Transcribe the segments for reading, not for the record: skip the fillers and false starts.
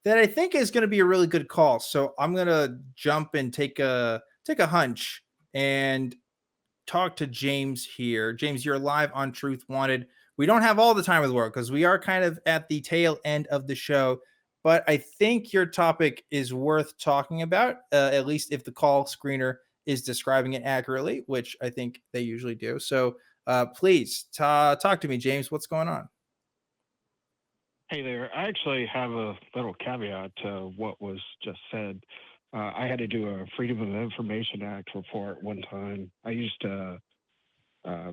that I think is going to be a really good call. So I'm going to jump and take a hunch and talk to James here. James, you're live on Truth Wanted. We don't have all the time in the world because we are kind of at the tail end of the show, but I think your topic is worth talking about, at least if the call screener is describing it accurately, which I think they usually do. So please talk to me, James. What's going on? Hey there. I actually have a little caveat to what was just said. I had to do a Freedom of Information Act report one time. I used to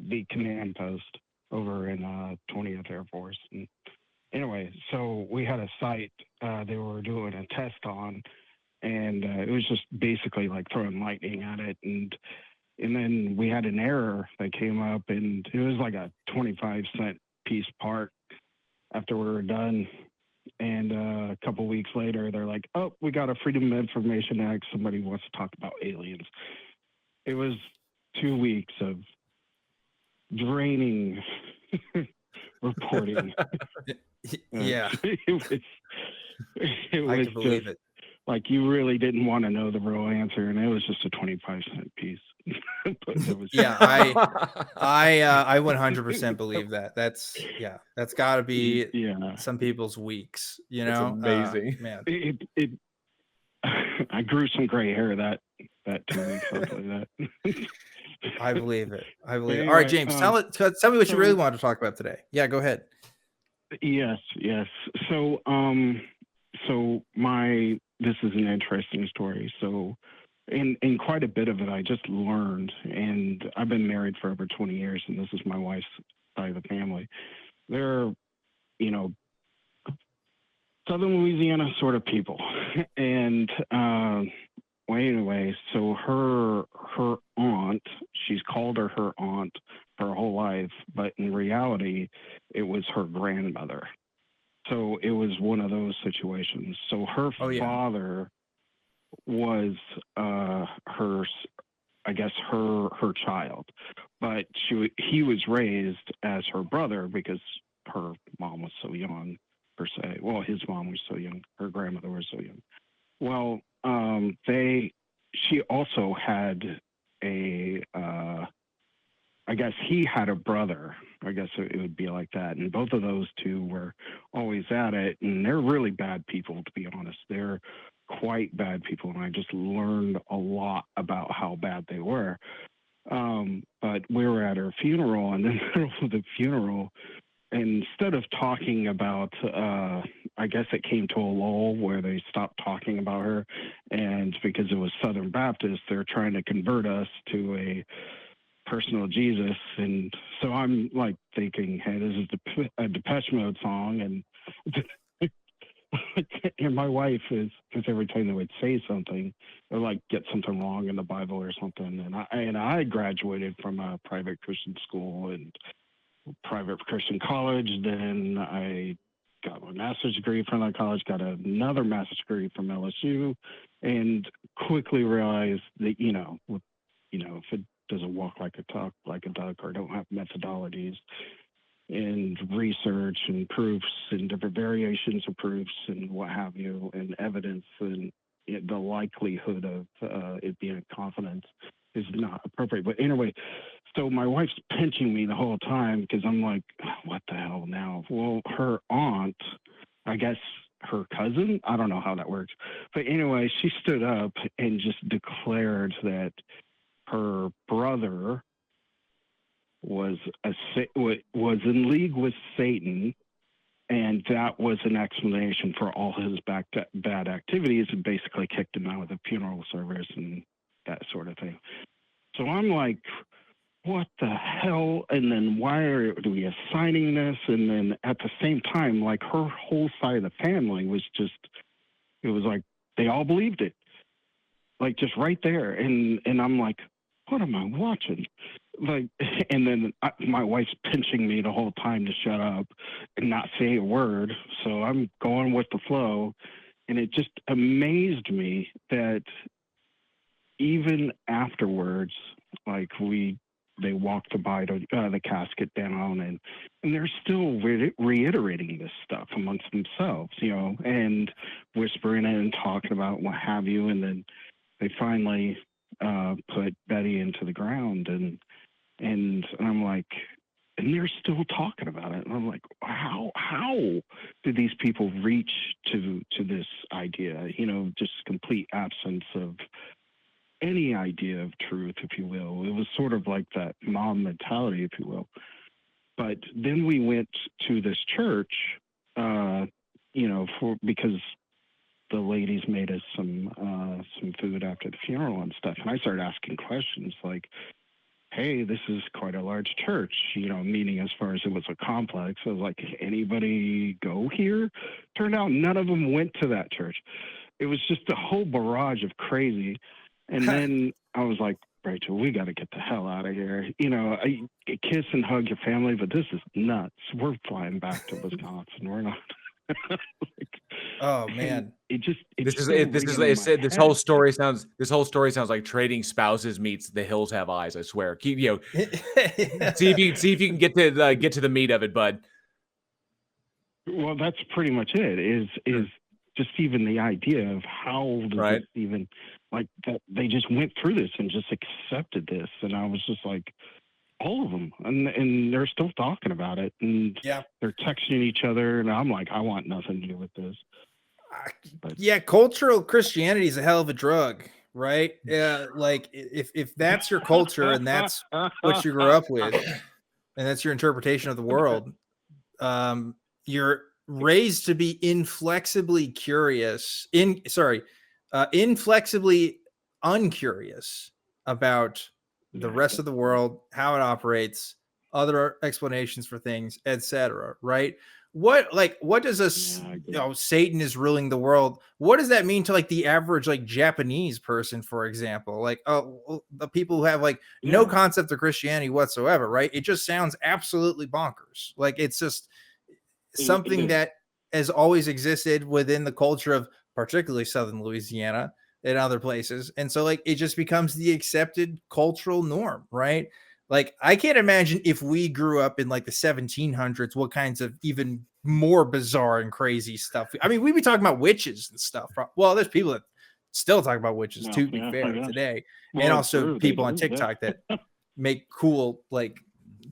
be command post over in 20th Air Force. And anyway, so we had a site they were doing a test on, and it was just basically like throwing lightning at it. And then we had an error that came up, and it was like a 25-cent piece part after we were done. And a couple weeks later, they're like, oh, we got a Freedom of Information Act. Somebody wants to talk about aliens. It was 2 weeks of draining reporting. Yeah. It I was can believe just it. like you really didn't want to know the real answer, and it was just a 25-cent piece. But it was Yeah, I 100% believe that. That's got to be yeah, some people's weeks, you It's know? amazing. Man. it I grew some gray hair that 2 weeks. I'll tell you that. I believe it. I believe it. All right, Anyway, James, tell me what you really wanted to talk about today. Yeah, go ahead. Yes. So, this is an interesting story. So, in quite a bit of it, I just learned, and I've been married for over 20 years, and this is my wife's side of the family. They're, Southern Louisiana sort of people, and well, anyway, so her aunt, she's called her aunt her whole life, but in reality, it was her grandmother. So it was one of those situations. So her father was her, I guess her child, but he was raised as her brother because her mom was so young per se. Well, his mom was so young, her grandmother was so young. Well, she also had I guess he had a brother. I guess it would be like that. And both of those two were always at it. And they're really bad people, to be honest. They're quite bad people. And I just learned a lot about how bad they were. But we were at her funeral, and in the middle of the funeral, instead of talking about, I guess it came to a lull where they stopped talking about her. And because it was Southern Baptist, they're trying to convert us to a personal Jesus. And so I'm like thinking, hey, this is a Depeche Mode song. And and my wife is, because every time they would say something, or like get something wrong in the Bible or something. And I graduated from a private Christian school and private Christian college. Then I got my master's degree from that college, got another master's degree from LSU, and quickly realized that, if it doesn't walk like a talk like a duck, or don't have methodologies and research and proofs and different variations of proofs and what have you, and evidence, and the likelihood of it being a confidence is not appropriate. But anyway, so my wife's pinching me the whole time because I'm like, what the hell now? Well, her aunt, I guess her cousin, I don't know how that works. But anyway, she stood up and just declared that her brother was in league with Satan, and that was an explanation for all his bad activities, and basically kicked him out of the funeral service and that sort of thing. So I'm like, what the hell? And then why are we assigning this? And then at the same time, like her whole side of the family was just, it was like they all believed it, like just right there. And I'm like, what am I watching? Like, and then my wife's pinching me the whole time to shut up and not say a word. So I'm going with the flow. And it just amazed me that even afterwards, like we they walk the casket down, and they're still reiterating this stuff amongst themselves, and whispering it and talking about what have you, and then they finally put Betty into the ground, and I'm like, and they're still talking about it, and I'm like, how did these people reach to this idea? Just complete absence of any idea of truth, if you will. It was sort of like that mom mentality, if you will. But then we went to this church, because the ladies made us some food after the funeral and stuff, and I started asking questions like, hey, this is quite a large church, meaning as far as it was a complex. I was like, anybody go here? Turned out none of them went to that church. It was just a whole barrage of crazy. And then I was like, Rachel, we got to get the hell out of here. I kiss and hug your family, but this is nuts. We're flying back to Wisconsin. We're not. Oh man, this whole story sounds like Trading Spouses meets The Hills Have Eyes. I swear. Keep see if you can get to the meat of it, bud. Well, that's pretty much it. Is just even the idea of how does this even, like, that they just went through this and just accepted this, and I was just like, all of them, and they're still talking about it, and they're texting each other, and I'm like, I want nothing to do with this. But, cultural Christianity is a hell of a drug, right? Like if that's your culture and that's what you grew up with, and that's your interpretation of the world, you're raised to be inflexibly uncurious about the rest of the world, how it operates, other explanations for things, etc. Right? What does Satan is ruling the world? What does that mean to like the average like Japanese person, for example? Like the people who have like no concept of Christianity whatsoever, right? It just sounds absolutely bonkers. Like it's just something that has always existed within the culture of particularly Southern Louisiana and other places. And so like it just becomes the accepted cultural norm, right? Like I can't imagine if we grew up in like the 1700s, what kinds of even more bizarre and crazy stuff. I mean, we'd be talking about witches and stuff. Well, there's people that still talk about witches to be fair today. Well, and also people on TikTok that make cool like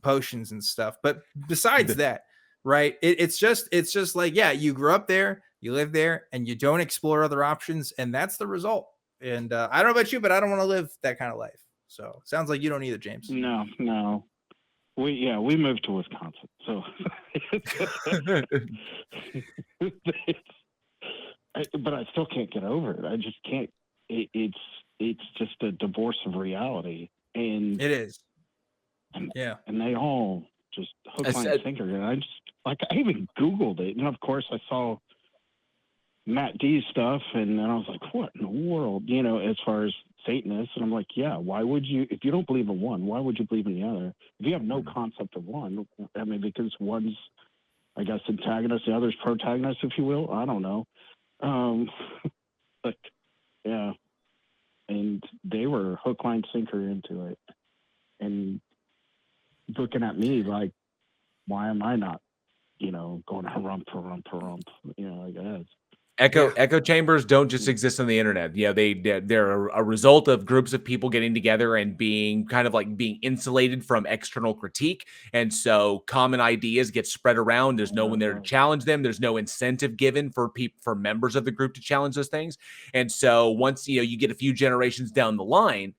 potions and stuff. But besides that, right, it's just like, you grew up there, you live there, and you don't explore other options, and that's the result. And I don't know about you, but I don't want to live that kind of life. So sounds like you don't either, James. No. We moved to Wisconsin, so but I still can't get over it. I just can't. It's just a divorce of reality, and it is. And they all just hook, line, and sinker. And I just I even Googled it, and of course I saw Matt D's stuff, and then I was like, what in the world, as far as Satanists? And I'm like, why would you, if you don't believe in one, why would you believe in the other? If you have no concept of one, I mean, because one's, I guess, antagonist, the other's protagonist, if you will. I don't know. But and they were hook, line, sinker into it, and looking at me like, why am I not, going harump, I guess. Echo chambers don't just exist on the internet. They're a result of groups of people getting together and being kind of like being insulated from external critique. And so common ideas get spread around. There's no one there to challenge them. There's no incentive given for members of the group to challenge those things. And so once you get a few generations down the line,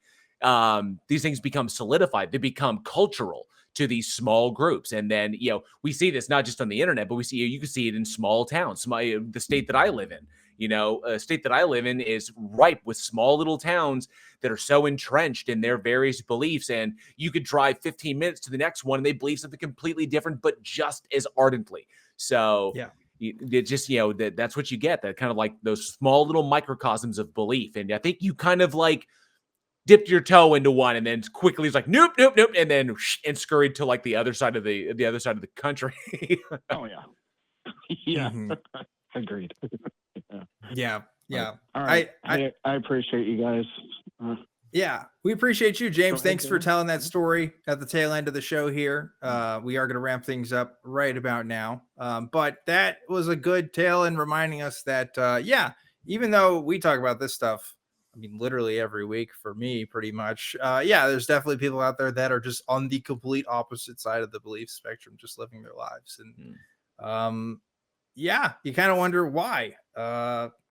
these things become solidified. They become cultural to these small groups. And then, we see this not just on the internet, but we see, you can see it in small towns. The state that I live in, a state that I live in is ripe with small little towns that are so entrenched in their various beliefs. And you could drive 15 minutes to the next one and they believe something completely different, but just as ardently. So it just, that's what you get, that kind of like those small little microcosms of belief. And I think you kind of like dipped your toe into one and then quickly was like, nope. And then and scurried to like the other side of the country. Oh yeah. Mm-hmm. Agreed. Yeah. All right. I appreciate you guys. Yeah, we appreciate you, James. ahead, Thanks for Dan. telling that story at the tail end of the show here. We are going to ramp things up right about now. But that was a good tale in reminding us that, yeah, even though we talk about this stuff, I mean, literally every week for me, pretty much. Yeah, there's definitely people out there that are just on the complete opposite side of the belief spectrum, just living their lives. And yeah, you kind of wonder why.